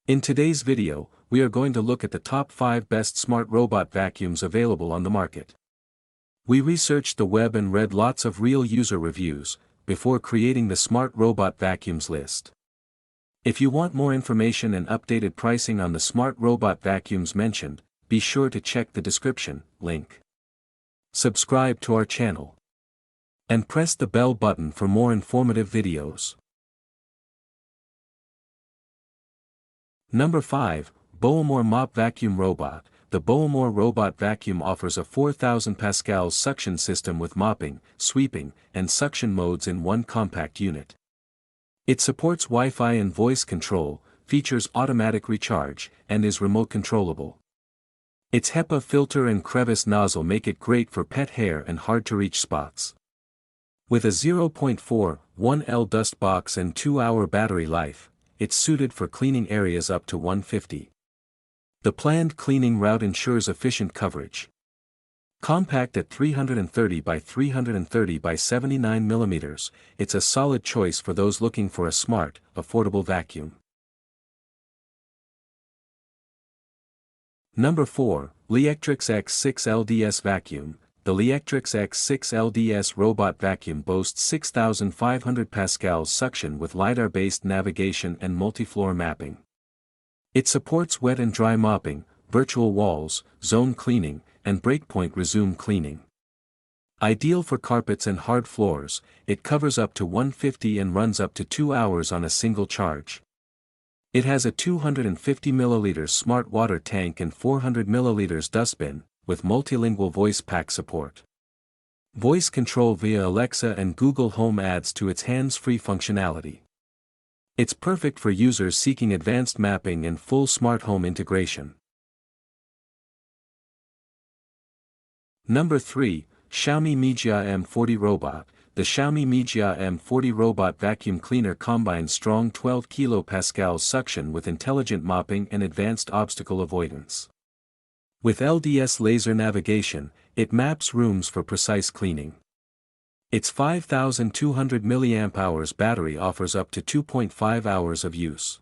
In today's video, we are going to look at the top 5 best smart robot vacuums available on the market. We researched the web and read lots of real user reviews before creating the smart robot vacuums list. If you want more information and updated pricing on the smart robot vacuums mentioned, be sure to check the description link. Subscribe to our channel and press the bell button for more informative videos. Number 5, BOAIMORE Mop Vacuum Robot. The BOAIMORE robot vacuum offers a 4,000 pascals suction system with mopping, sweeping, and suction modes in one compact unit. It supports Wi-Fi and voice control, features automatic recharge, and is remote controllable. Its HEPA filter and crevice nozzle make it great for pet hair and hard-to-reach spots. With a 0.41L dust box and 2-hour battery life, it's suited for cleaning areas up to 150. The planned cleaning route ensures efficient coverage. Compact at 330 by 330 by 79 mm, it's a solid choice for those looking for a smart, affordable vacuum. Number 4, Liectroux X6 LDS Vacuum. The Liectroux X6 LDS robot vacuum boasts 6,500 pascals suction with LiDAR-based navigation and multi-floor mapping. It supports wet and dry mopping, virtual walls, zone cleaning, and breakpoint resume cleaning. Ideal for carpets and hard floors, it covers up to 150 and runs up to 2 hours on a single charge. It has a 250 ml smart water tank and 400 ml dustbin, with multilingual voice pack support. Voice control via Alexa and Google Home adds to its hands-free functionality. It's perfect for users seeking advanced mapping and full smart home integration. Number 3, Xiaomi Mijia M40 Robot. The Xiaomi Mijia M40 robot vacuum cleaner combines strong 12 kPa suction with intelligent mopping and advanced obstacle avoidance. With LDS laser navigation, it maps rooms for precise cleaning. Its 5,200 mAh battery offers up to 2.5 hours of use.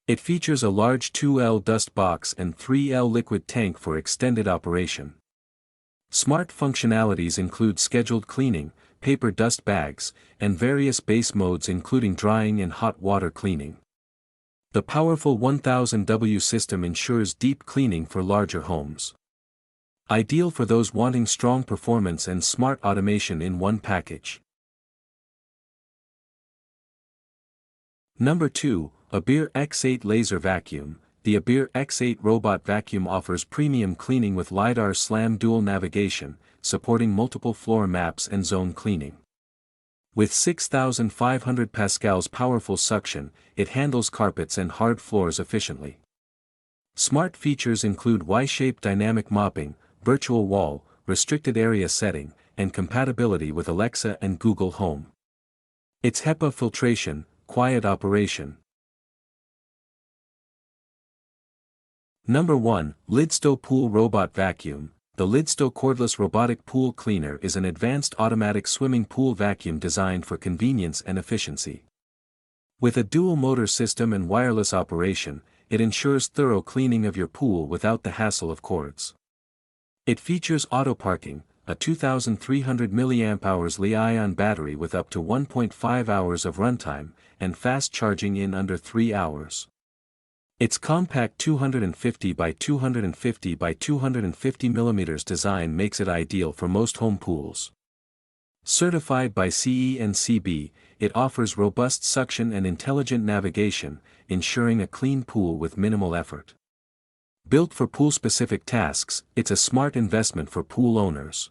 It features a large 2L dust box and 3L liquid tank for extended operation. Smart functionalities include scheduled cleaning, paper dust bags, and various base modes including drying and hot water cleaning. The powerful 1000W system ensures deep cleaning for larger homes. Ideal for those wanting strong performance and smart automation in one package. Number 2, ABIR X8 Laser Vacuum. The ABIR X8 robot vacuum offers premium cleaning with LiDAR SLAM dual navigation, supporting multiple floor maps and zone cleaning. With 6,500 pascals powerful suction, it handles carpets and hard floors efficiently. Smart features include Y-shaped dynamic mopping, virtual wall, restricted area setting, and compatibility with Alexa and Google Home. Its HEPA filtration, quiet operation. Number 1, Lydsto Pool Robot Vacuum. The Lydsto cordless robotic pool cleaner is an advanced automatic swimming pool vacuum designed for convenience and efficiency. With a dual motor system and wireless operation, it ensures thorough cleaning of your pool without the hassle of cords. It features auto parking, a 2,300 mAh Li-ion battery with up to 1.5 hours of runtime, and fast charging in under 3 hours. Its compact 250 by 250 by 250 mm design makes it ideal for most home pools. Certified by CE and CB, it offers robust suction and intelligent navigation, ensuring a clean pool with minimal effort. Built for pool-specific tasks, it's a smart investment for pool owners.